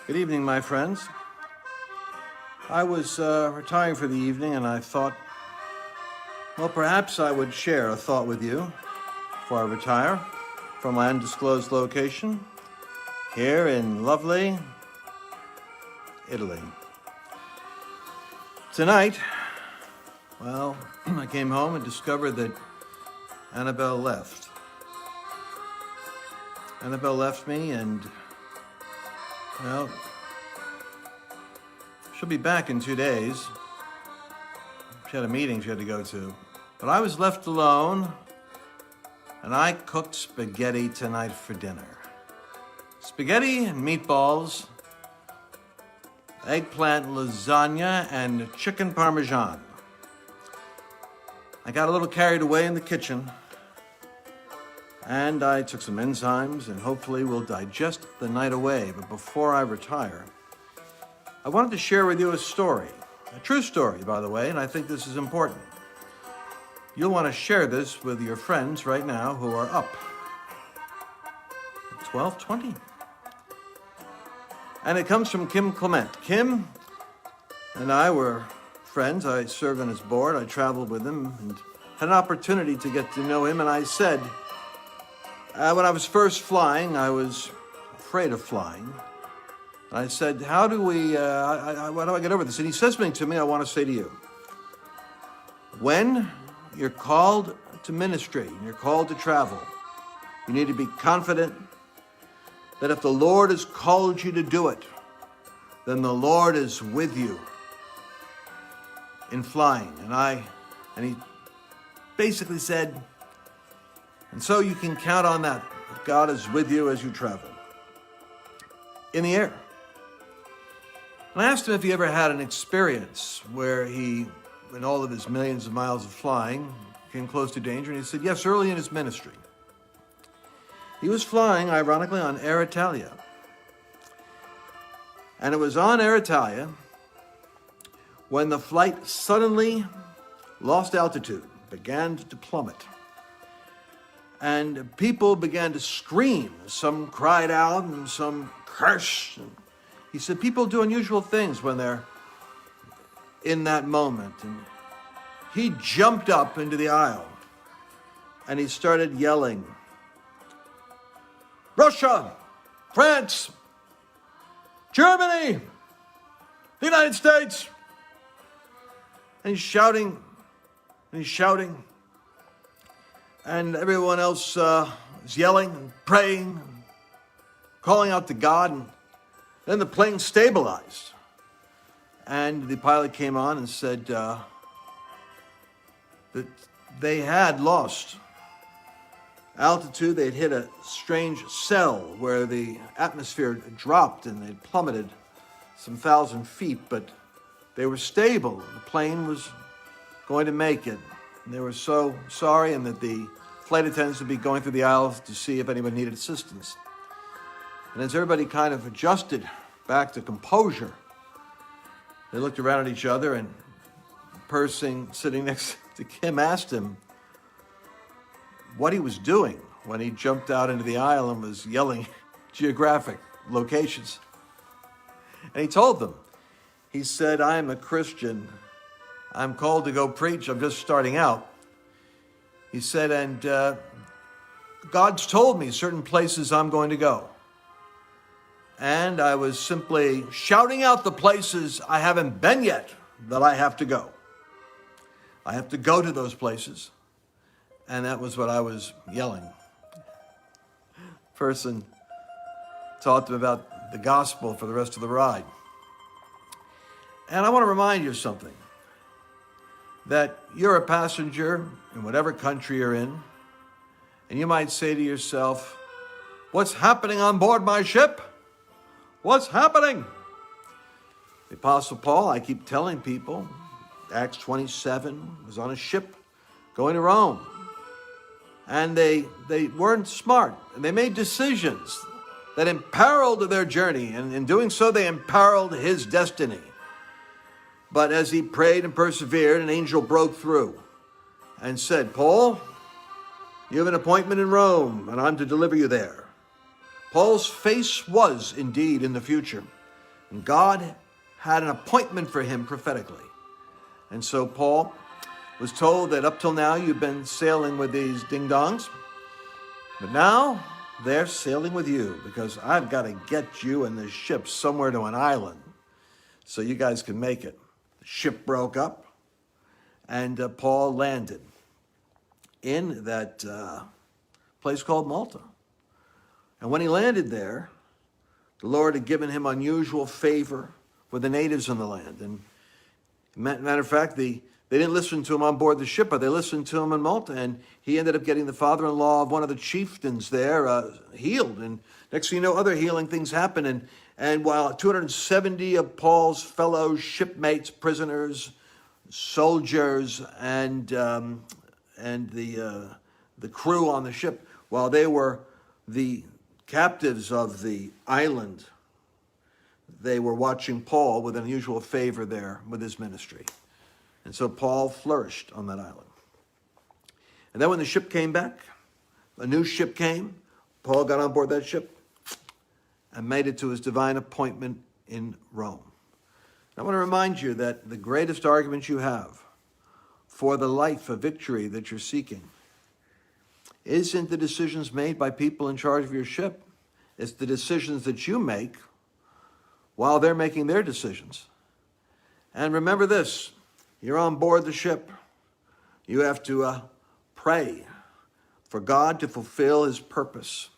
Good evening, my friends. I was retiring for the evening and I thought, well, perhaps I would share a thought with you before I retire from my undisclosed location here in lovely Italy. Tonight, well, I came home and discovered that Annabelle left. Annabelle left me and, well, she'll be back in 2 days. She had a meeting she had to go to. But I was left alone, and I cooked spaghetti tonight for dinner. Spaghetti and meatballs, eggplant lasagna, and chicken parmesan. I got a little carried away in the kitchen, and I took some enzymes and hopefully will digest the night away. But before I retire, I wanted to share with you a story, a true story, by the way, and I think this is important. You'll want to share this with your friends right now who are up. 12:20. And it comes from Kim Clement. Kim and I were friends. I served on his board. I traveled with him and had an opportunity to get to know him. And I said, when I was first flying, I was afraid of flying. I said, how do I get over this? And he says something to me I want to say to you. When you're called to ministry, and you're called to travel, you need to be confident that if the Lord has called you to do it, then the Lord is with you in flying. And he basically said, and so you can count on that God is with you as you travel in the air. And I asked him if he ever had an experience where he, in all of his millions of miles of flying, came close to danger. And he said, yes, early in his ministry. He was flying, ironically, on Air Italia. And it was on Air Italia when the flight suddenly lost altitude, began to plummet. And people began to scream. Some cried out and some cursed. He said people do unusual things when they're in that moment. And he jumped up into the aisle and he started yelling, Russia, France, Germany, the United States. And he's shouting, and everyone else is yelling and praying, and calling out to God. And then the plane stabilized. And the pilot came on and said that they had lost altitude. They'd hit a strange cell where the atmosphere dropped and they'd plummeted some 1,000 feet, but they were stable. The plane was going to make it. And they were so sorry, and that the flight attendants would be going through the aisles to see if anyone needed assistance. And as everybody kind of adjusted back to composure, they looked around at each other, and the person sitting next to Kim asked him what he was doing when he jumped out into the aisle and was yelling geographic locations. And he told them, he said, I am a Christian. I'm called to go preach. I'm just starting out. He said, and God's told me certain places I'm going to go. And I was simply shouting out the places I haven't been yet that I have to go. I have to go to those places. And that was what I was yelling. Person taught them about the gospel for the rest of the ride. And I want to remind you of something. That you're a passenger in whatever country you're in. And you might say to yourself, what's happening on board my ship? What's happening? The Apostle Paul, I keep telling people, Acts 27, was on a ship going to Rome. And they weren't smart. And they made decisions that imperiled their journey. And in doing so, they imperiled his destiny. But as he prayed and persevered, an angel broke through and said, Paul, you have an appointment in Rome, and I'm to deliver you there. Paul's face was indeed in the future. And God had an appointment for him prophetically. And so Paul was told that up till now you've been sailing with these ding-dongs, but now they're sailing with you because I've got to get you and the ship somewhere to an island so you guys can make it. The ship broke up, and Paul landed in that place called Malta. And when he landed there, the Lord had given him unusual favor with the natives in the land. And matter of fact, they didn't listen to him on board the ship, but they listened to him in Malta. And he ended up getting the father-in-law of one of the chieftains there healed. And next thing you know, other healing things happened. And while 270 of Paul's fellow shipmates, prisoners, soldiers, and the crew on the ship, while they were the captives of the island, they were watching Paul with unusual favor there with his ministry. And so Paul flourished on that island. And then when the ship came back, a new ship came, Paul got on board that ship and made it to his divine appointment in Rome. I want to remind you that the greatest argument you have for the life of victory that you're seeking isn't the decisions made by people in charge of your ship. It's the decisions that you make while they're making their decisions. And remember this, you're on board the ship. You have to pray for God to fulfill his purpose.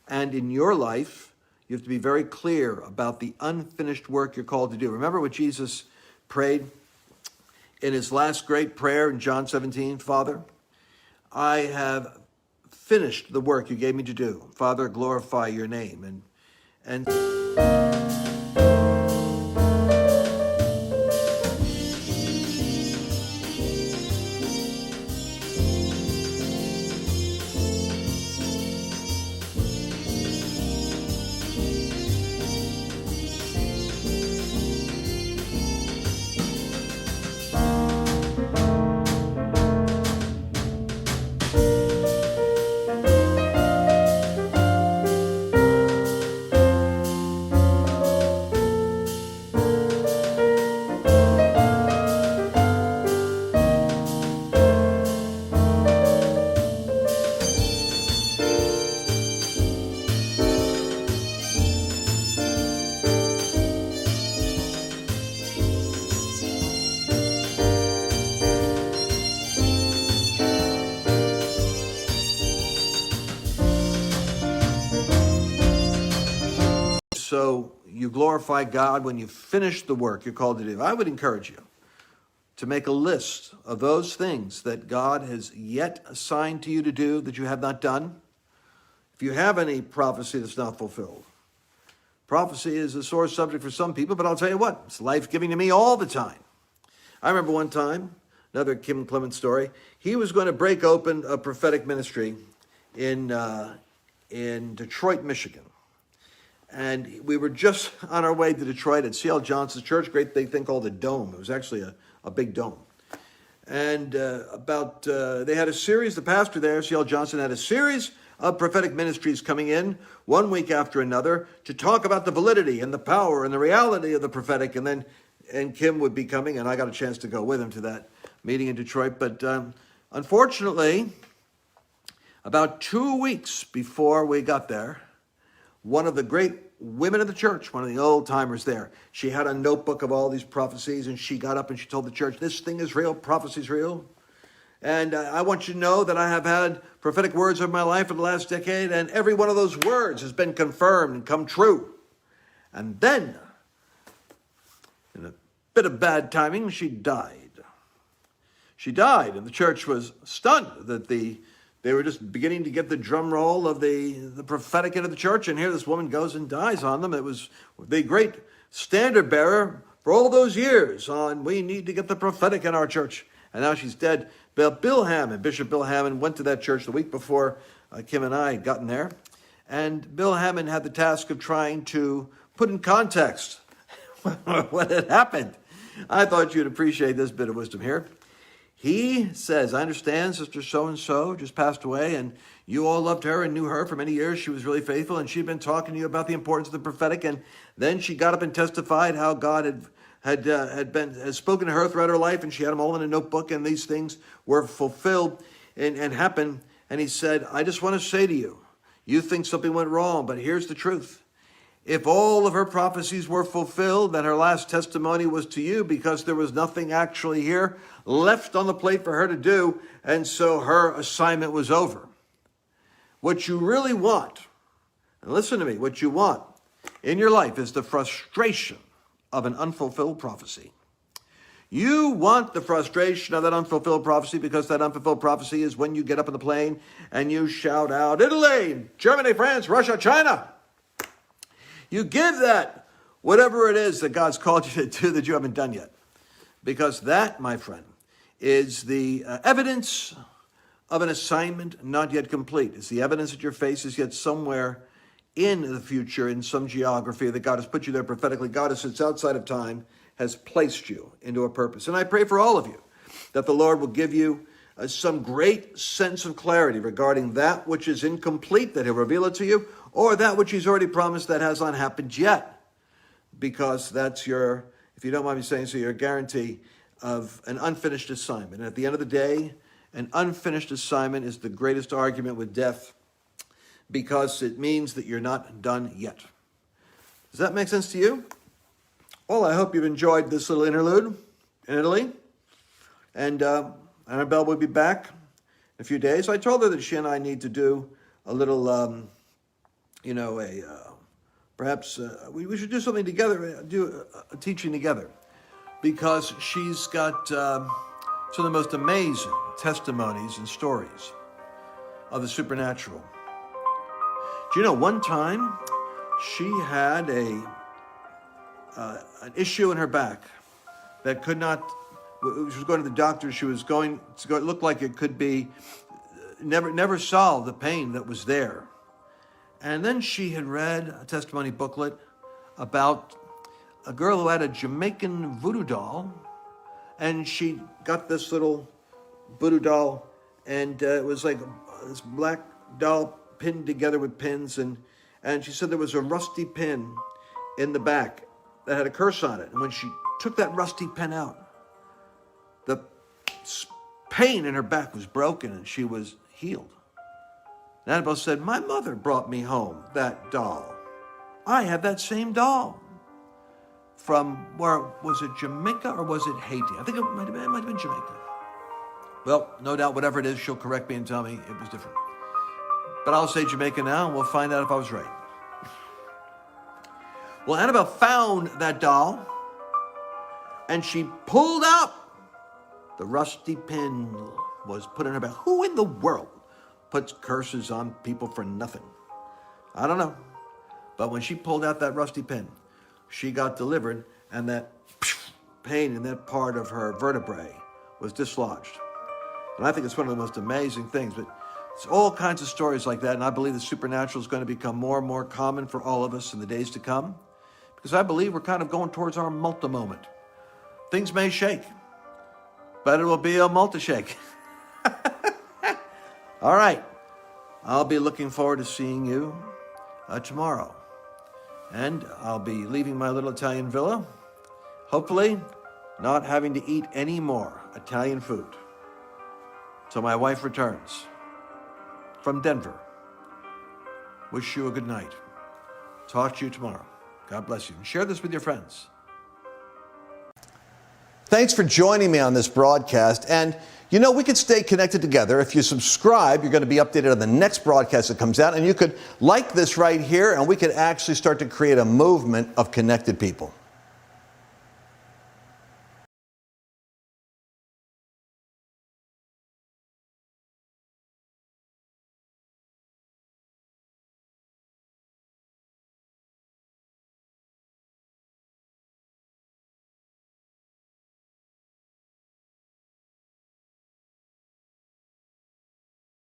And in your life, you have to be very clear about the unfinished work you're called to do. Remember what Jesus prayed in his last great prayer in John 17, Father, I have finished the work you gave me to do. Father, glorify your name. And so you glorify God when you finish the work you're called to do. I would encourage you to make a list of those things that God has yet assigned to you to do that you have not done. If you have any prophecy that's not fulfilled. Prophecy is a sore subject for some people, but I'll tell you what, it's life-giving to me all the time. I remember one time, another Kim Clement story, he was going to break open a prophetic ministry in Detroit, Michigan. And we were just on our way to Detroit at C.L. Johnson's church, great big thing called the Dome. It was actually a big dome. And they had a series, the pastor there, C.L. Johnson, had a series of prophetic ministries coming in one week after another to talk about the validity and the power and the reality of the prophetic. And Kim would be coming, and I got a chance to go with him to that meeting in Detroit. But unfortunately, about 2 weeks before we got there, one of the great women of the church, one of the old timers there, she had a notebook of all these prophecies, and she got up and she told the church, this thing is real, prophecy's real. And I want you to know that I have had prophetic words of my life for the last decade, and every one of those words has been confirmed and come true. And then, in a bit of bad timing, she died. She died, and the church was stunned that they were just beginning to get the drum roll of the prophetic into the church, and here this woman goes and dies on them. It was the great standard bearer for all those years on we need to get the prophetic in our church. And now she's dead. Bishop Bill Hammond went to that church the week before Kim and I had gotten there. And Bill Hammond had the task of trying to put in context what had happened. I thought you'd appreciate this bit of wisdom here. He says, I understand Sister so-and-so just passed away, and you all loved her and knew her for many years. She was really faithful, and she'd been talking to you about the importance of the prophetic, and then she got up and testified how God had spoken to her throughout her life, and she had them all in a notebook, and these things were fulfilled and happened. And he said, I just want to say to you, you think something went wrong, but here's the truth. If all of her prophecies were fulfilled, then her last testimony was to you, because there was nothing actually here left on the plate for her to do, and so her assignment was over. What you really want, and listen to me, what you want in your life is the frustration of an unfulfilled prophecy. You want the frustration of that unfulfilled prophecy, because that unfulfilled prophecy is when you get up in the plane and you shout out, Italy, Germany, France, Russia, China. You give that, whatever it is that God's called you to do that you haven't done yet. Because that, my friend, is the evidence of an assignment not yet complete. It's the evidence that your face is yet somewhere in the future, in some geography that God has put you there prophetically. God, as sits outside of time, has placed you into a purpose. And I pray for all of you that the Lord will give you some great sense of clarity regarding that which is incomplete, that he'll reveal it to you, or that which he's already promised that has not happened yet. Because that's your, if you don't mind me saying so, your guarantee of an unfinished assignment. And at the end of the day, an unfinished assignment is the greatest argument with death, because it means that you're not done yet. Does that make sense to you? Well, I hope you've enjoyed this little interlude in Italy. And Annabelle will be back in a few days. I told her that she and I need to do a little, perhaps we should do something together, do a teaching together. Because she's got some of the most amazing testimonies and stories of the supernatural. Do you know, one time she had an issue in her back that could not, she was going to the doctor, she was going to go, it looked like it could be, never solve the pain that was there. And then she had read a testimony booklet about a girl who had a Jamaican voodoo doll, and she got this little voodoo doll, and it was like this black doll pinned together with pins, and she said there was a rusty pin in the back that had a curse on it. And when she took that rusty pin out, the pain in her back was broken and she was healed. And Annabelle said, my mother brought me home that doll. I have that same doll. From where, was it Jamaica or was it Haiti? I think it might have been Jamaica. Well, no doubt, whatever it is, she'll correct me and tell me it was different. But I'll say Jamaica now, and we'll find out if I was right. Well, Annabelle found that doll, and she pulled out the rusty pin was put in her back. Who in the world puts curses on people for nothing? I don't know. But when she pulled out that rusty pin, she got delivered, and that pain in that part of her vertebrae was dislodged. And I think it's one of the most amazing things. But it's all kinds of stories like that, and I believe the supernatural is going to become more and more common for all of us in the days to come, because I believe we're kind of going towards our multi-moment. Things may shake, but it will be a multi-shake. All right. I'll be looking forward to seeing you tomorrow. And I'll be leaving my little Italian villa, hopefully not having to eat any more Italian food till my wife returns from Denver. Wish you a good night. Talk to you tomorrow. God bless you. And share this with your friends. Thanks for joining me on this broadcast. And you know, we could stay connected together. If you subscribe, you're going to be updated on the next broadcast that comes out. And you could like this right here, and we could actually start to create a movement of connected people.